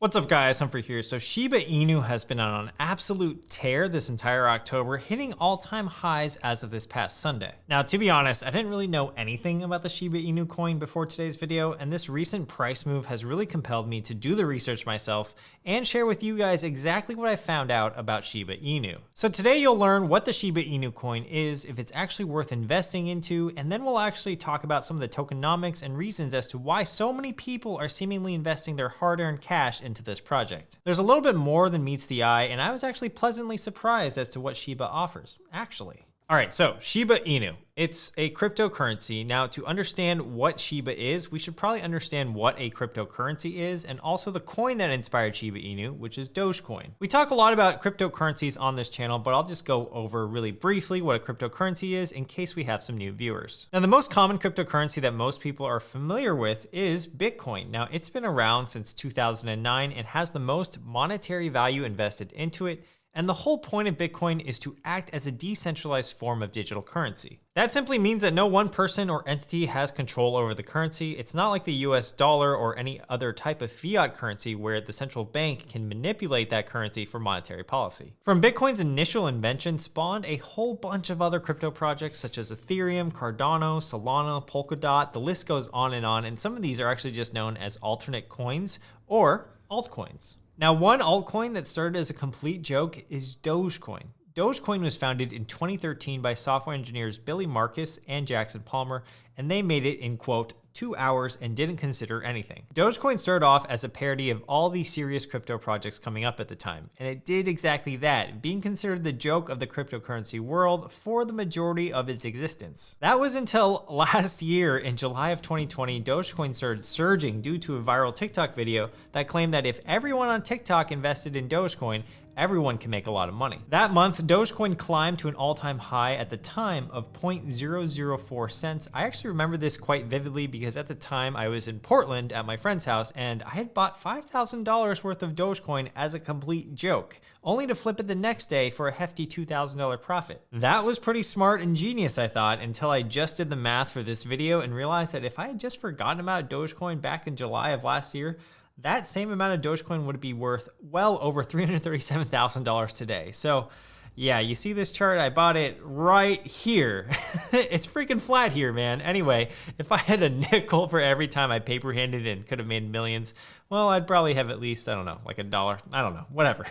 What's up guys, Humphrey here. So Shiba Inu has been on an absolute tear this entire October, hitting all-time highs as of this past Sunday. Now to be honest, I didn't really know anything about the Shiba Inu coin before today's video, and this recent price move has really compelled me to do the research myself and share with you guys exactly what I found out about Shiba Inu. So today you'll learn what the Shiba Inu coin is, if it's actually worth investing into, and then we'll actually talk about some of the tokenomics and reasons as to why so many people are seemingly investing their hard-earned cash into this project. There's a little bit more than meets the eye, and I was actually pleasantly surprised as to what Shiba offers, actually. All right, so Shiba Inu, it's a cryptocurrency. Now, to understand what Shiba is, we should probably understand what a cryptocurrency is and also the coin that inspired Shiba Inu, which is Dogecoin. We talk a lot about cryptocurrencies on this channel, but I'll just go over really briefly what a cryptocurrency is in case we have some new viewers. Now, the most common cryptocurrency that most people are familiar with is Bitcoin. Now, it's been around since 2009 and has the most monetary value invested into it. And the whole point of Bitcoin is to act as a decentralized form of digital currency. That simply means that no one person or entity has control over the currency. It's not like the US dollar or any other type of fiat currency where the central bank can manipulate that currency for monetary policy. From Bitcoin's initial invention spawned a whole bunch of other crypto projects such as Ethereum, Cardano, Solana, Polkadot, the list goes on, and some of these are actually just known as alternate coins or altcoins. Now, one altcoin that started as a complete joke is Dogecoin. Dogecoin was founded in 2013 by software engineers Billy Marcus and Jackson Palmer, and they made it in, quote, 2 hours and didn't consider anything. Dogecoin started off as a parody of all these serious crypto projects coming up at the time, and it did exactly that, being considered the joke of the cryptocurrency world for the majority of its existence. That was until last year in July of 2020, Dogecoin started surging due to a viral TikTok video that claimed that if everyone on TikTok invested in Dogecoin, everyone can make a lot of money. That month, Dogecoin climbed to an all-time high at the time of 0.004 cents. I actually remember this quite vividly because at the time I was in Portland at my friend's house and I had bought $5,000 worth of Dogecoin as a complete joke, only to flip it the next day for a hefty $2,000 profit. That was pretty smart and genius, I thought, until I just did the math for this video and realized that if I had just forgotten about Dogecoin back in July of last year, that same amount of Dogecoin would be worth well over $337,000 today. So yeah, you see this chart? I bought it right here. It's freaking flat here, man. Anyway, if I had a nickel for every time I paper handed and could have made millions, well, I'd probably have at least, I don't know, like $1. I don't know, whatever.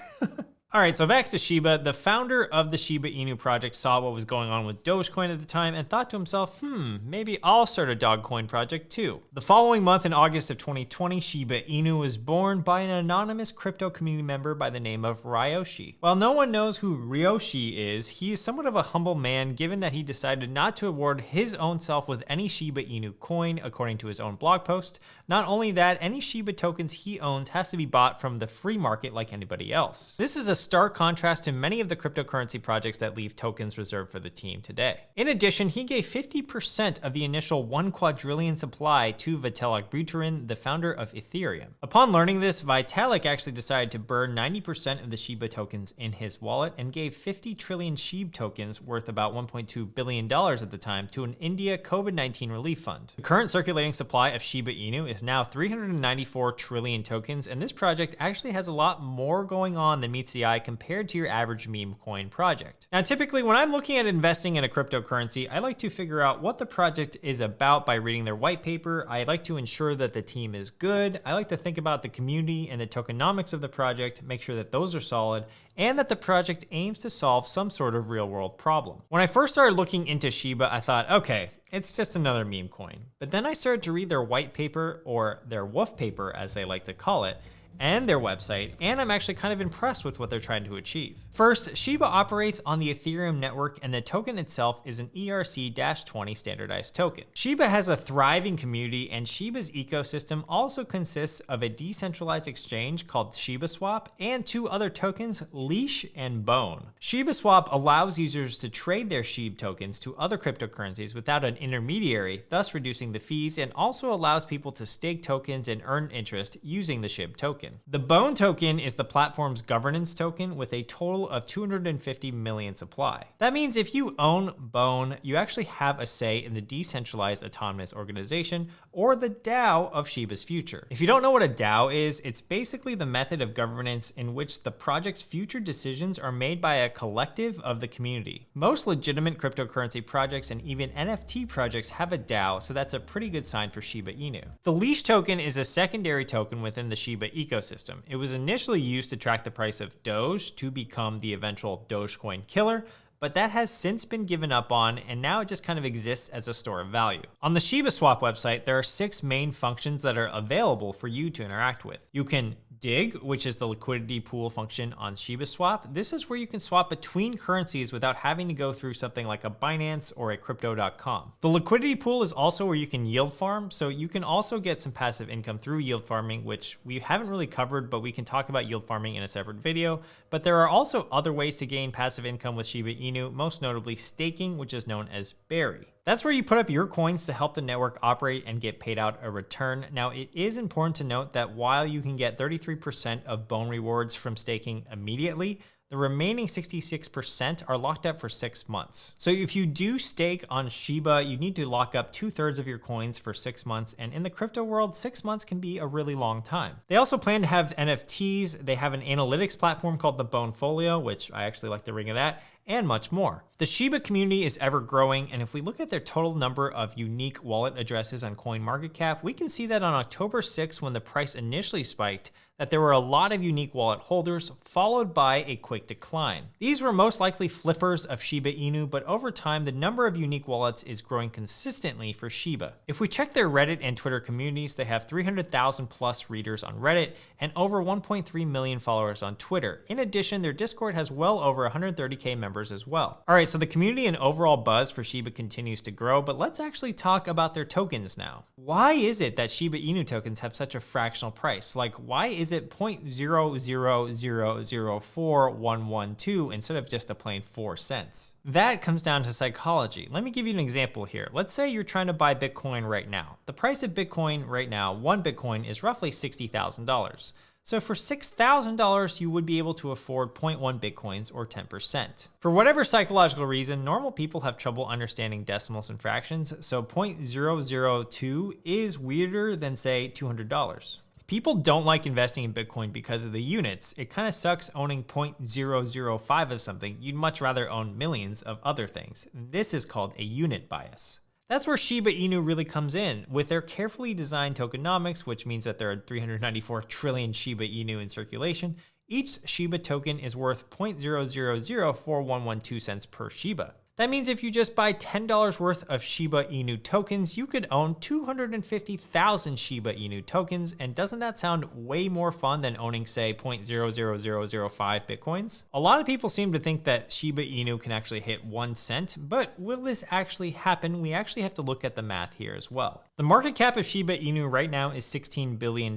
All right, so back to Shiba. The founder of the Shiba Inu project saw what was going on with Dogecoin at the time and thought to himself, maybe I'll start a Dogecoin project too. The following month in August of 2020, Shiba Inu was born by an anonymous crypto community member by the name of Ryoshi. While no one knows who Ryoshi is, he is somewhat of a humble man given that he decided not to award his own self with any Shiba Inu coin, according to his own blog post. Not only that, any Shiba tokens he owns has to be bought from the free market like anybody else. This is a stark contrast to many of the cryptocurrency projects that leave tokens reserved for the team today. In addition, he gave 50% of the initial 1 quadrillion supply to Vitalik Buterin, the founder of Ethereum. Upon learning this, Vitalik actually decided to burn 90% of the Shiba tokens in his wallet and gave 50 trillion SHIB tokens worth about $1.2 billion at the time to an India COVID-19 relief fund. The current circulating supply of Shiba Inu is now 394 trillion tokens, and this project actually has a lot more going on than meets the eye compared to your average meme coin project. Now, typically when I'm looking at investing in a cryptocurrency, I like to figure out what the project is about by reading their white paper. I like to ensure that the team is good. I like to think about the community and the tokenomics of the project, make sure that those are solid, and that the project aims to solve some sort of real world problem. When I first started looking into Shiba, I thought, okay, it's just another meme coin. But then I started to read their white paper, or their wolf paper as they like to call it, and their website, and I'm actually kind of impressed with what they're trying to achieve. First, Shiba operates on the Ethereum network, and the token itself is an ERC-20 standardized token. Shiba has a thriving community, and Shiba's ecosystem also consists of a decentralized exchange called Shibaswap and 2 other tokens, Leash and Bone. Shibaswap allows users to trade their SHIB tokens to other cryptocurrencies without an intermediary, thus reducing the fees, and also allows people to stake tokens and earn interest using the SHIB token. The BONE token is the platform's governance token with a total of 250 million supply. That means if you own BONE, you actually have a say in the decentralized autonomous organization, or the DAO of Shiba's future. If you don't know what a DAO is, it's basically the method of governance in which the project's future decisions are made by a collective of the community. Most legitimate cryptocurrency projects and even NFT projects have a DAO, so that's a pretty good sign for Shiba Inu. The leash token is a secondary token within the Shiba ecosystem. It was initially used to track the price of Doge to become the eventual Dogecoin killer, but that has since been given up on, and now it just kind of exists as a store of value. On the Shibaswap website, there are 6 main functions that are available for you to interact with. You can dig, which is the liquidity pool function on Shibaswap. This is where you can swap between currencies without having to go through something like a Binance or a crypto.com. The liquidity pool is also where you can yield farm, so you can also get some passive income through yield farming, which we haven't really covered, but we can talk about yield farming in a separate video. But there are also other ways to gain passive income with Shiba Inu, most notably staking, which is known as Berry. That's where you put up your coins to help the network operate and get paid out a return. Now, it is important to note that while you can get 33% of BONE rewards from staking immediately, the remaining 66% are locked up for 6 months. So if you do stake on Shiba, you need to lock up 2/3 of your coins for 6 months. And in the crypto world, 6 months can be a really long time. They also plan to have NFTs. They have an analytics platform called the BONE Folio, which I actually like the ring of that, and much more. The Shiba community is ever growing, and if we look at their total number of unique wallet addresses on CoinMarketCap, we can see that on October 6th, when the price initially spiked, that there were a lot of unique wallet holders, followed by a quick decline. These were most likely flippers of Shiba Inu, but over time, the number of unique wallets is growing consistently for Shiba. If we check their Reddit and Twitter communities, they have 300,000 plus readers on Reddit and over 1.3 million followers on Twitter. In addition, their Discord has well over 130K members as well. All right, so the community and overall buzz for Shiba continues to grow, but let's actually talk about their tokens now. Why is it that Shiba Inu tokens have such a fractional price? Like, why is it 0.000041112 instead of just a plain 4 cents? That comes down to psychology. Let me give you an example here. Let's say you're trying to buy Bitcoin right now. The price of Bitcoin right now, 1 Bitcoin, is roughly $60,000. So for $6,000, you would be able to afford 0.1 Bitcoins or 10%. For whatever psychological reason, normal people have trouble understanding decimals and fractions, so 0.002 is weirder than, say, $200. People don't like investing in Bitcoin because of the units. It kind of sucks owning 0.005 of something. You'd much rather own millions of other things. This is called a unit bias. That's where Shiba Inu really comes in. With their carefully designed tokenomics, which means that there are 394 trillion Shiba Inu in circulation, each Shiba token is worth 0.0004112 cents per Shiba. That means if you just buy $10 worth of Shiba Inu tokens, you could own 250,000 Shiba Inu tokens, and doesn't that sound way more fun than owning, say, 0.00005 Bitcoins? A lot of people seem to think that Shiba Inu can actually hit 1 cent, but will this actually happen? We actually have to look at the math here as well. The market cap of Shiba Inu right now is $16 billion.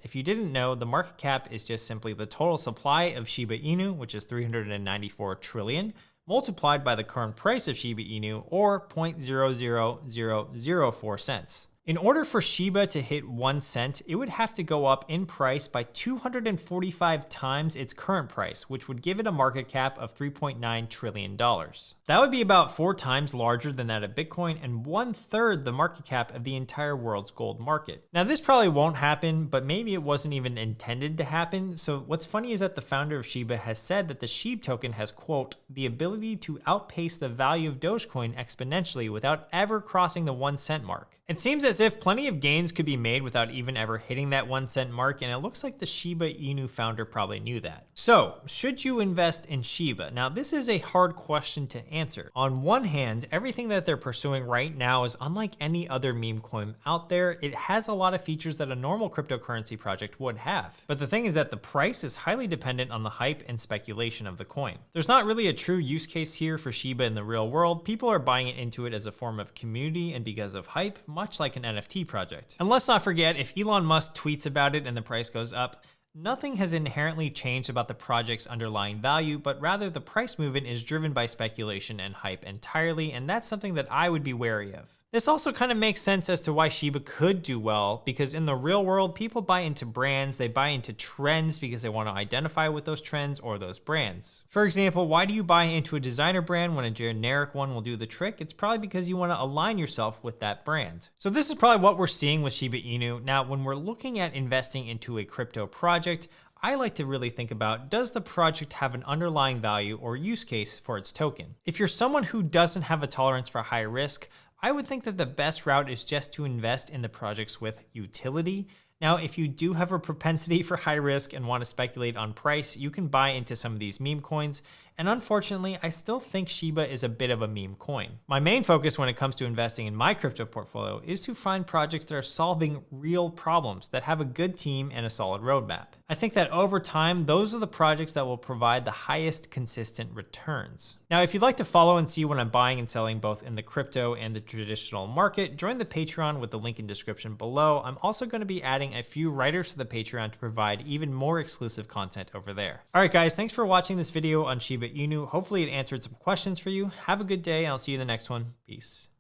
If you didn't know, the market cap is just simply the total supply of Shiba Inu, which is 394 trillion, multiplied by the current price of Shiba Inu, or 0.00004 cents. In order for Shiba to hit 1 cent, it would have to go up in price by 245 times its current price, which would give it a market cap of $3.9 trillion. That would be about 4 times larger than that of Bitcoin and 1/3 the market cap of the entire world's gold market. Now, this probably won't happen, but maybe it wasn't even intended to happen. So what's funny is that the founder of Shiba has said that the SHIB token has, quote, the ability to outpace the value of Dogecoin exponentially without ever crossing the 1 cent mark. It seems as if plenty of gains could be made without even ever hitting that 1 cent mark, and it looks like the Shiba Inu founder probably knew that. So, should you invest in Shiba? Now, this is a hard question to answer. On one hand, everything that they're pursuing right now is unlike any other meme coin out there. It has a lot of features that a normal cryptocurrency project would have. But the thing is that the price is highly dependent on the hype and speculation of the coin. There's not really a true use case here for Shiba in the real world. People are buying into it as a form of community and because of hype, much like an NFT project. And let's not forget, if Elon Musk tweets about it and the price goes up, nothing has inherently changed about the project's underlying value, but rather the price movement is driven by speculation and hype entirely, and that's something that I would be wary of. This also kind of makes sense as to why Shiba could do well, because in the real world, people buy into brands, they buy into trends because they want to identify with those trends or those brands. For example, why do you buy into a designer brand when a generic one will do the trick? It's probably because you want to align yourself with that brand. So this is probably what we're seeing with Shiba Inu. Now, when we're looking at investing into a crypto project, I like to really think about, does the project have an underlying value or use case for its token? If you're someone who doesn't have a tolerance for high risk, I would think that the best route is just to invest in the projects with utility. Now, if you do have a propensity for high risk and want to speculate on price, you can buy into some of these meme coins. And unfortunately, I still think Shiba is a bit of a meme coin. My main focus when it comes to investing in my crypto portfolio is to find projects that are solving real problems, that have a good team and a solid roadmap. I think that over time, those are the projects that will provide the highest consistent returns. Now, if you'd like to follow and see what I'm buying and selling both in the crypto and the traditional market, join the Patreon with the link in description below. I'm also going to be adding a few writers to the Patreon to provide even more exclusive content over there. All right, guys, thanks for watching this video on Shiba Inu. Hopefully it answered some questions for you. Have a good day, and I'll see you in the next one. Peace.